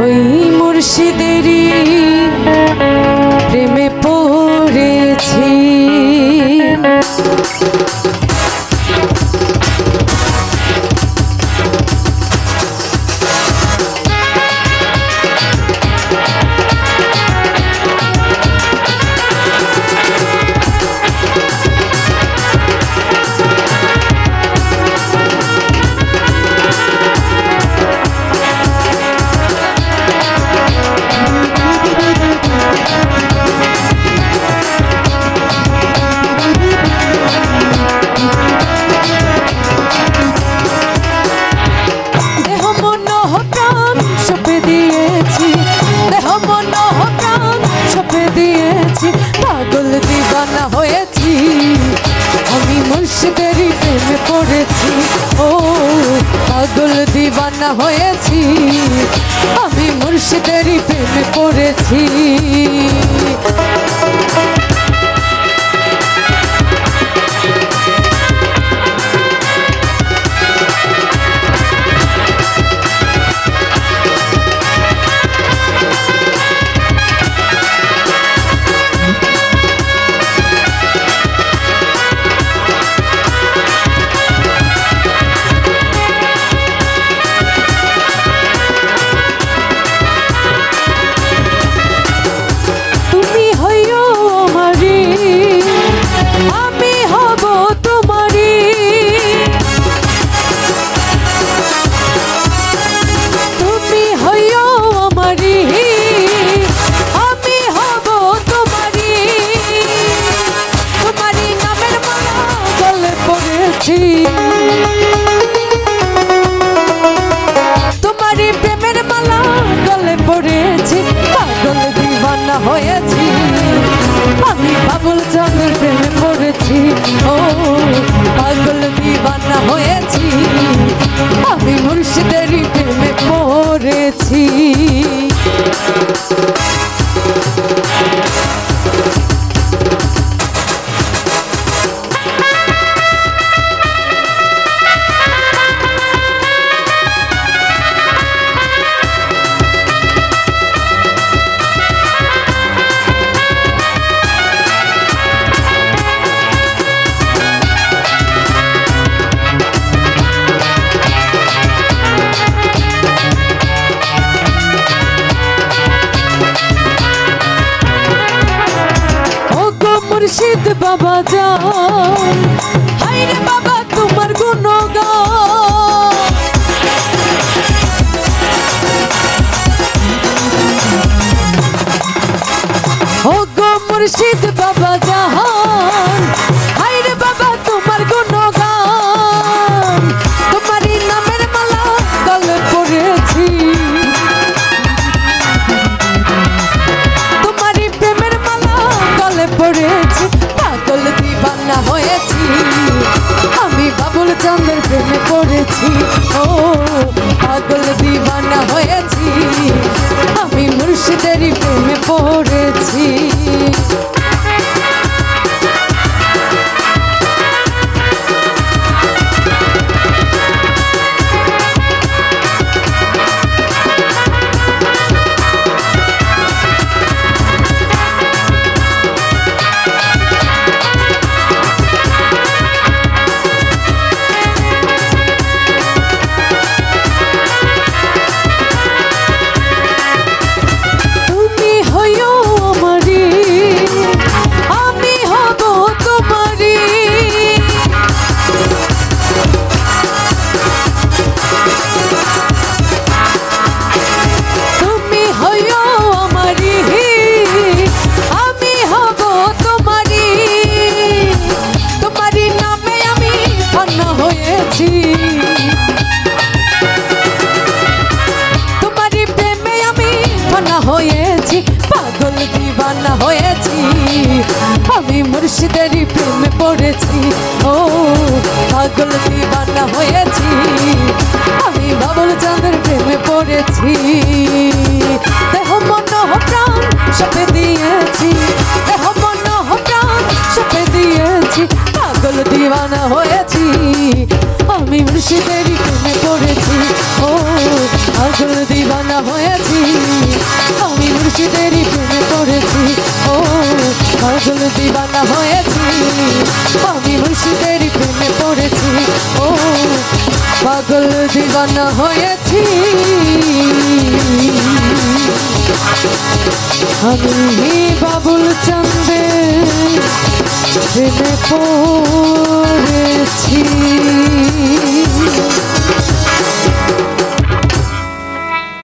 ওই মুর্শিদেরই প্রেমে পড়েছি। পাগল দিবানা হয়েছি আমি মুর্শিদেরই প্রেমে পড়েছি। ও পাগল দিবানা হয়েছি আমি মুর্শিদেরই প্রেমে পড়েছি। তোমারই প্রেমের মালা গলে পড়েছি পাগল দিবানা হয়েছি আমি বাবুল চাঁদের প্রেমে পড়েছি। ও পাগল দিবানা হয়েছি আমি মুর্শিদেরই প্রেমে পড়েছি। মুর্শিদ বাবা যান হায়রে বাবা তোমার গুণগান ও গো মুর্শিদ বাবা যান হায়রে বাবা তোমার গুণগান তোমারই নামের মালা গলে পড়েছি তোমারই প্রেমের মালা গলে পড়েছি পাগল দিবানা হয়েছি আমি বাবুল চাঁদের প্রেমে পড়েছি। ও পাগল দিবানা হয়েছি আমি মুর্শিদেরই প্রেমে পড়েছি। তোমারই প্রেমে আমি ফানা হয়েছি পাগল দিবানা হয়েছি আমি মুর্শিদেরই প্রেমে পড়েছি। ও পাগল দিবানা হয়েছি আমি বাবুল চাঁদের প্রেমে পড়েছি। দেহ মন প্রাণ সপে দিয়েছি দেহ মন প্রাণ সপে দিয়েছি পাগল দিবানা হয়েছি আমি মুর্শিদেরই দিবানা হয়েছি, আমি মুর্শিদের প্রেমে পড়েছি। ও পাগল দিবানা হয়েছি, আমি বাবুল চন্দের প্রেমে পড়েছি।